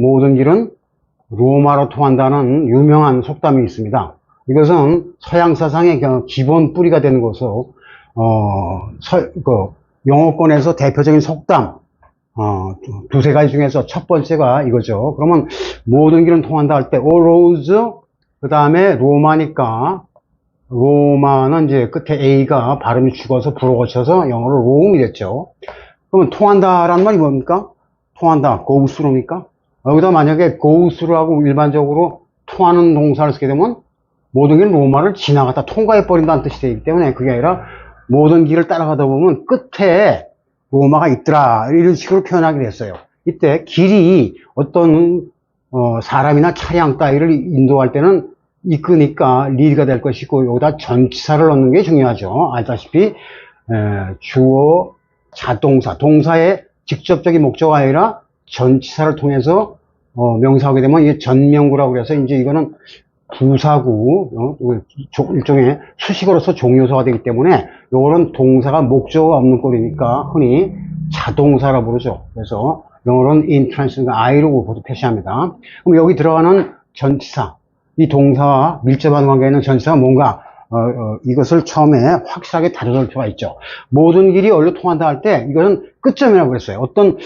모든 길은 로마로 통한다는 유명한 속담이 있습니다. 이것은 서양 사상의 기본 뿌리가 되는 것으로 영어권에서 대표적인 속담 두세 가지 중에서 첫 번째가 이거죠. 그러면 모든 길은 통한다 할 때 all roads, 그 다음에 로마니까 로마는 이제 끝에 A가 발음이 죽어서 불어 고쳐서 영어로 roam이 됐죠. 그러면 통한다라는 말이 뭡니까? 통한다, go through입니까? 여기다 만약에 go through하고 일반적으로 통하는 동사를 쓰게 되면 모든 길은 로마를 지나갔다 통과해버린다는 뜻이 되기 때문에 그게 아니라 모든 길을 따라가다 보면 끝에 로마가 있더라 이런 식으로 표현하게 됐어요. 이때 길이 어떤 사람이나 차량 따위를 인도할 때는 이끄니까 리드가 될 것이고 여기다 전치사를 넣는 게 중요하죠. 알다시피 주어, 자동사, 동사의 직접적인 목적이 아니라 전치사를 통해서 명사하게 되면 이게 전명구라고 그래서 이제 이거는 부사구, 일종의 수식어로서 종료사가 되기 때문에 요거는 동사가 목적어가 없는 꼴이니까 흔히 자동사라 부르죠. 그래서 영어로는 in transit, I로 모두 표시합니다. 그럼 여기 들어가는 전치사, 이 동사와 밀접한 관계에 있는 전치사가 뭔가 이것을 처음에 확실하게 다뤄볼 필요가 있죠. 모든 길이 어디로 통한다 할 때 이것은 끝점이라고 그랬어요. 어떤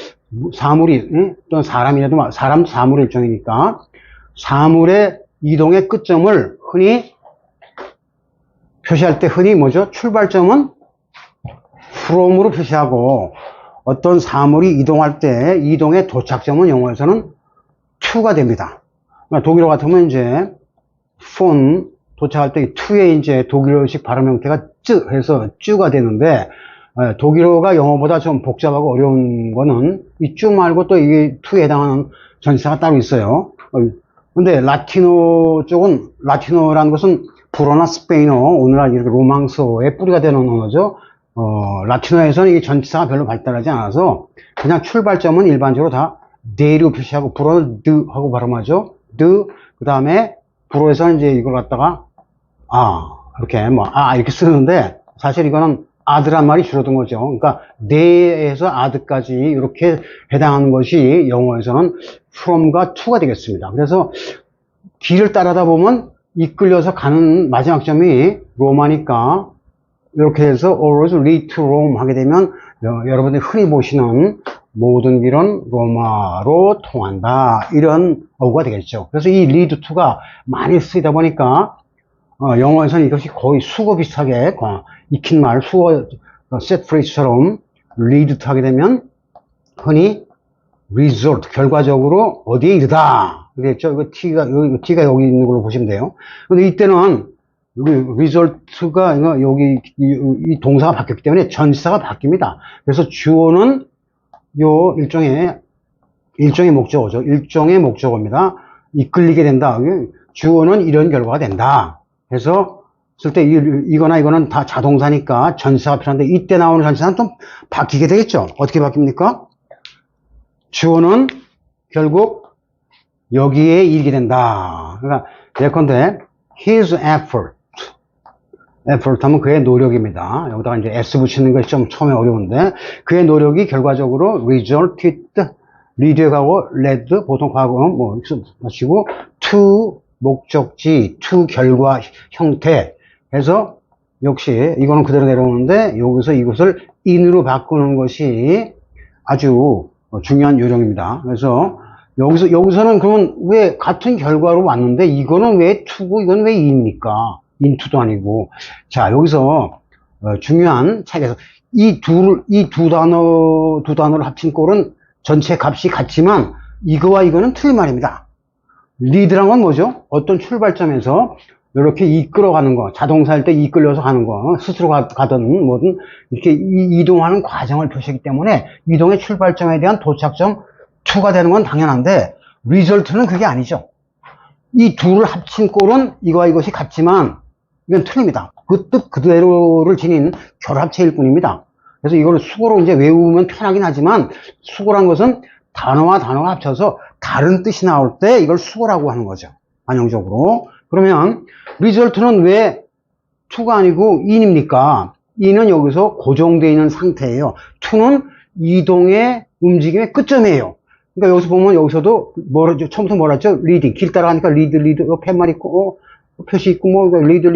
사물이 또는 사람이라도 사람도 사물의 일종이니까 사물의 이동의 끝점을 흔히 표시할 때 흔히 뭐죠? 출발점은 from으로 표시하고 어떤 사물이 이동할 때 이동의 도착점은 영어에서는 to가 됩니다. 그러니까 독일어 같으면 이제 von 도착할 때 to의 이제 독일어식 발음 형태가 쯔 해서 쭈가 되는데 독일어가 영어보다 좀 복잡하고 어려운 거는 이 쭈 말고 또 이게 to에 해당하는 전치사가 따로 있어요. 근데 라틴어 쪽은 라틴어라는 것은 불어나 스페인어, 오늘날 이렇게 로망스어의 뿌리가 되는 언어죠. 라틴어에서는 이 전치사가 별로 발달하지 않아서 그냥 출발점은 일반적으로 다 데로 표시하고 불어는 드 하고 발음하죠. 드, 그 다음에 불어에서는 이제 이걸 갖다가 이렇게 이렇게 쓰는데 사실 이거는 아드란 말이 줄어든 거죠. 그러니까 네에서 아드까지 이렇게 해당하는 것이 영어에서는 from과 to가 되겠습니다. 그래서 길을 따라다 보면 이끌려서 가는 마지막 점이 로마니까 이렇게 해서 all roads lead to Rome 하게 되면 여러분들이 흔히 보시는 모든 길은 로마로 통한다 이런 어구가 되겠죠. 그래서 이 lead to가 많이 쓰이다 보니까 영어에서는 이것이 거의 수거 비슷하게 익힌 말 수거 set phrase처럼 lead to 하게 되면 흔히 result 결과적으로 어디에 이르다 그랬죠. 이거 t가 여기 있는 걸로 보시면 돼요. 근데 이때는 result가 여기 이 동사가 바뀌었기 때문에 전치사가 바뀝니다. 그래서 주어는 요 일종의 목적어죠. 일종의 목적어입니다. 이끌리게 된다. 주어는 이런 결과가 된다. 그래서 쓸 때 이거나 이거는 다 자동사니까 전치사가 필요한데 이때 나오는 전치사는 좀 바뀌게 되겠죠. 어떻게 바뀝니까? 주어는 결국 여기에 이르게 된다. 그러니까 예컨대 his effort 하면 그의 노력입니다. 여기다가 이제 s 붙이는 것이 좀 처음에 어려운데 그의 노력이 결과적으로 resulted lead에 가고 led 보통 과거는 마치고 to 목적지 to 결과 형태 해서 역시 이거는 그대로 내려오는데 여기서 이것을 in으로 바꾸는 것이 아주 중요한 요령입니다. 그래서 여기서는 그러면 왜 같은 결과로 왔는데 이거는 왜 to고 이건 왜 in입니까? into도 아니고. 자, 여기서 중요한 차이에서 이 두 단어를 합친 꼴은 전체 값이 같지만 이거와 이거는 틀린 말입니다. lead란 건 뭐죠? 어떤 출발점에서 이렇게 이끌어가는 거, 자동사일 때 이끌려서 가는 거, 스스로 가든 뭐든 이렇게 이동하는 과정을 표시하기 때문에 이동의 출발점에 대한 도착점 to가 되는 건 당연한데 result는 그게 아니죠. 이 둘을 합친 꼴은 이거와 이것이 같지만 이건 틀립니다. 그 뜻 그대로를 지닌 결합체일 뿐입니다. 그래서 이걸 수고로 이제 외우면 편하긴 하지만 수고란 것은 단어와 단어가 합쳐서 다른 뜻이 나올 때 이걸 수고라고 하는 거죠. 관용적으로. 그러면 result는 왜 to가 아니고 in입니까? in은 여기서 고정되어 있는 상태예요. to는 이동의 움직임의 끝점이에요. 그러니까 여기서 보면 여기서도 처음부터 뭐라 했죠? 리딩. 길 따라가니까 리드, 팻말 있고, 표시 있고, 리드,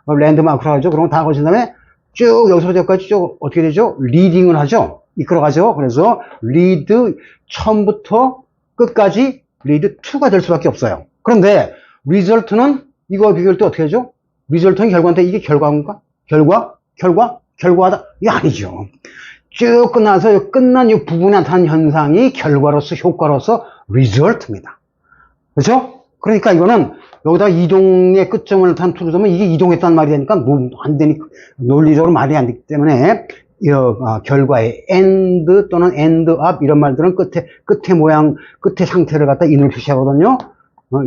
랜드마크라고 하죠. 그런 거 다 거친 다음에 쭉 여기서부터 여기까지 쭉 어떻게 되죠? 리딩을 하죠. 이끌어가죠. 그래서 리드 처음부터 끝까지 리드 2가 될 수밖에 없어요. 그런데 리절트는 이거 비교할 때 어떻게 하죠? 리절트는 결과인데 이게 결과인가? 결과하다? 이게 아니죠. 쭉 끝나서 끝난 이 부분에 나타난 현상이 결과로서 효과로서 리절트입니다. 그렇죠? 그러니까 이거는 여기다 이동의 끝점을 나타난 투를 두면 이게 이동했다는 말이 되니까 안 되니까 논리적으로 말이 안 되기 때문에 결과의 end 또는 end up 이런 말들은 끝에 모양, 끝에 상태를 갖다 in을 표시하거든요.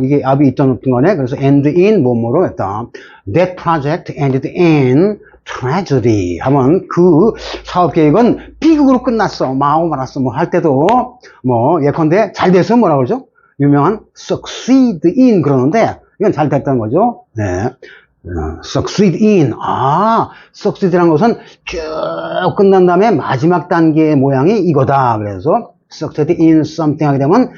이게 up이 있던 없던 거네. 그래서 end in 뭐뭐로 했다. That project ended in tragedy 하면 그 사업 계획은 비극으로 끝났어. 망하고 말았어. 뭐 할 때도 예컨대 잘 돼서 뭐라 그러죠? 유명한 succeed in 그러는데 이건 잘 됐다는 거죠. 네. succeed in. succeed라는 것은 쭉 끝난 다음에 마지막 단계의 모양이 이거다. 그래서 succeed in something 하게 되면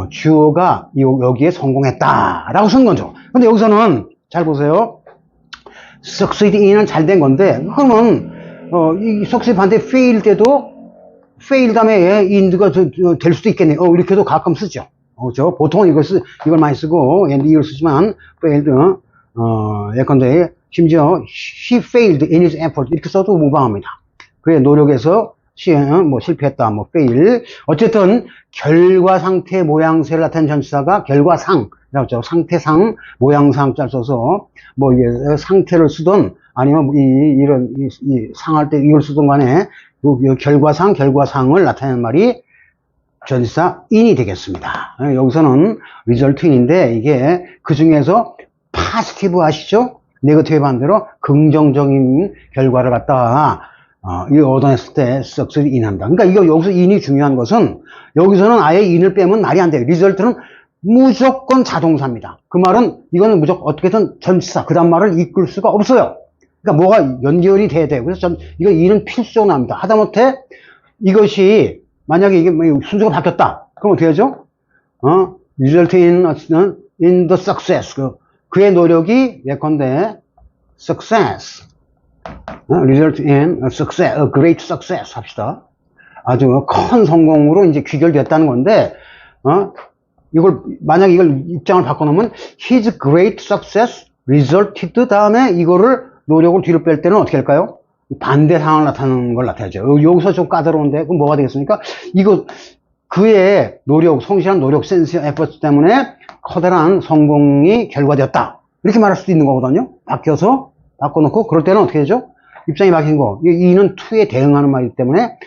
주어가 여기에 성공했다라고 쓴 거죠. 근데 여기서는 잘 보세요. succeed in은 잘 된 건데 그러면 이 succeed 반대 fail 때도 fail 다음에 in가 될 수도 있겠네요. 이렇게도 가끔 쓰죠. 그렇죠? 보통은 이걸 많이 쓰고 이걸 쓰지만 failed 예컨대 심지어 he failed in his effort 이렇게 써도 무방합니다. 그의 노력에서 실패했다, fail. 어쨌든, 결과 상태 모양새를 나타낸 전치사가 결과상이라고 했죠. 상태상, 모양상 짤 써서, 이게 상태를 쓰든, 아니면 이 상할 때 이걸 쓰든 간에, 결과상을 나타내는 말이 전치사 in이 되겠습니다. 여기서는 result in인데, 이게 그 중에서 positive 아시죠? 네거티브 반대로 긍정적인 결과를 갖다가 이거 얻어냈을 때 succeed in 합니다. 그러니까 여기서 in이 중요한 것은 여기서는 아예 in을 빼면 말이 안 돼요. 리절트는 무조건 자동사입니다. 그 말은 이거는 무조건 어떻게든 전치사 그 다음 말을 이끌 수가 없어요. 그러니까 뭐가 연결이 돼야 돼요. 그래서 이거 in은 필수적으로 나옵니다. 하다못해 이것이 만약에 이게 순서가 바뀌었다. 그럼 어떻게 하죠? result in the success. 그의 노력이 예컨대 success. result in success, a great success 합시다. 아주 큰 성공으로 이제 귀결됐다는 건데, 만약 이걸 입장을 바꿔놓으면 his great success resulted 다음에 이거를 노력을 뒤로 뺄 때는 어떻게 할까요? 반대 상황을 나타내는 걸 나타내죠. 여기서 좀 까다로운데, 그럼 뭐가 되겠습니까? 그의 노력, 성실한 노력, 센스, 에퍼트 때문에 커다란 성공이 결과되었다. 이렇게 말할 수도 있는 거거든요. 바꿔놓고, 그럴 때는 어떻게 되죠? 입장이 바뀐 거. 이는 to에 대응하는 말이기 때문에,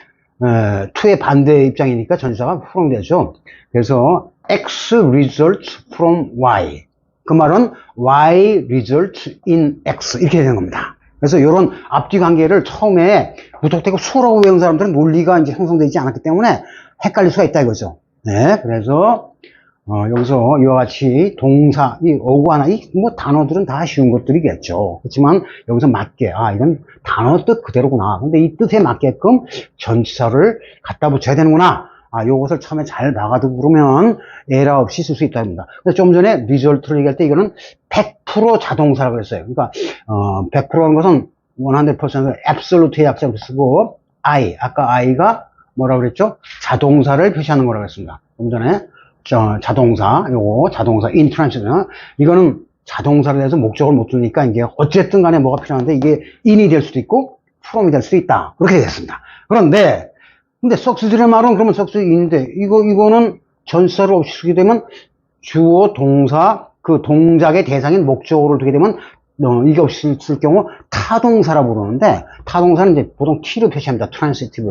to의 반대 입장이니까 전치사가 from 되죠. 그래서, X results from Y. 그 말은 Y results in X. 이렇게 되는 겁니다. 그래서 이런 앞뒤 관계를 처음에 무턱대고 수라고 외운 사람들은 논리가 이제 형성되지 않았기 때문에 헷갈릴 수가 있다 이거죠. 네. 그래서, 여기서 이와 같이 동사, 어구 하나, 단어들은 다 쉬운 것들이겠죠. 그렇지만 여기서 맞게, 이건 단어 뜻 그대로구나. 근데 이 뜻에 맞게끔 전치사를 갖다 붙여야 되는구나. 요것을 처음에 잘 박아두고 그러면 에러 없이 쓸 수 있다 합니다. 그래서 좀 전에 리절트를 얘기할 때 이거는 100% 자동사라고 했어요. 그러니까, 100%라는 것은 100% absolute의 약자로 쓰고, 아까 I가 뭐라고 그랬죠? 자동사를 표시하는 거라고 했습니다. 좀 전에. 자동사 in transition. 이거는 자동사를 해서 목적을 못 두니까 이게 어쨌든 간에 뭐가 필요한데 이게 in이 될 수도 있고 from이 될 수도 있다. 그렇게 됐습니다. 근데 succeed의 말은 그러면 succeed인데 이거는 전치사를 없이 쓰게 되면 주어, 동사, 그 동작의 대상인 목적어를 두게 되면 이게 없이 쓸 경우 타동사라고 부르는데 타동사는 이제 보통 T로 표시합니다. transitive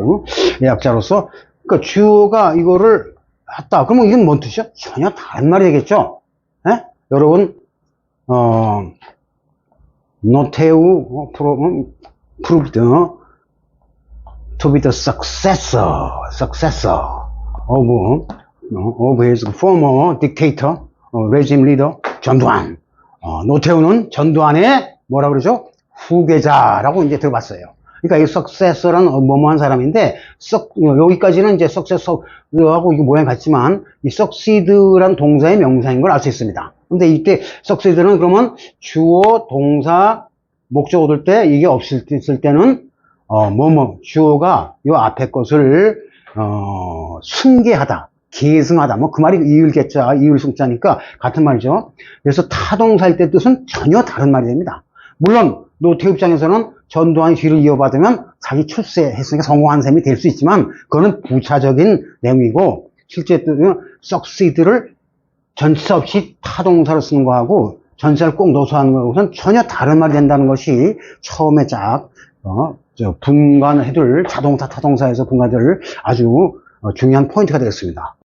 약자로서. 그러니까 주어가 이거를 했다. 그러면 이건 뭔 뜻이죠? 전혀 다른 말이 되겠죠? 예? 여러분, 노테우, proved to be the successor of his former dictator, regime leader, 전두환. 노태우는 전두환의 뭐라 그러죠? 후계자라고 이제 들어봤어요. 그러니까 이 successor는 뭐뭐한 사람인데, 여기까지는 이제 successor하고 이게 모양이 같지만, 이 succeed란 동사의 명사인 걸 알 수 있습니다. 근데 이때 succeed는 그러면 주어, 동사, 목적 얻을 때 이게 없을 때는, 주어가 요 앞에 것을, 승계하다. 계승하다. 뭐 그 말이 이을계자, 이을승자니까 같은 말이죠. 그래서 타동사일 때 뜻은 전혀 다른 말이 됩니다. 물론 노태 입장에서는 전두환이 뒤를 이어받으면 자기 출세했으니까 성공한 셈이 될 수 있지만 그거는 부차적인 내용이고 실제 뜻은 succeed를 전치사 없이 타동사로 쓰는 거하고 전치사를 꼭 넣어서 하는 것은 전혀 다른 말이 된다는 것이 처음에 분간해둘 자동사, 타동사에서 분간해둘 아주 중요한 포인트가 되겠습니다.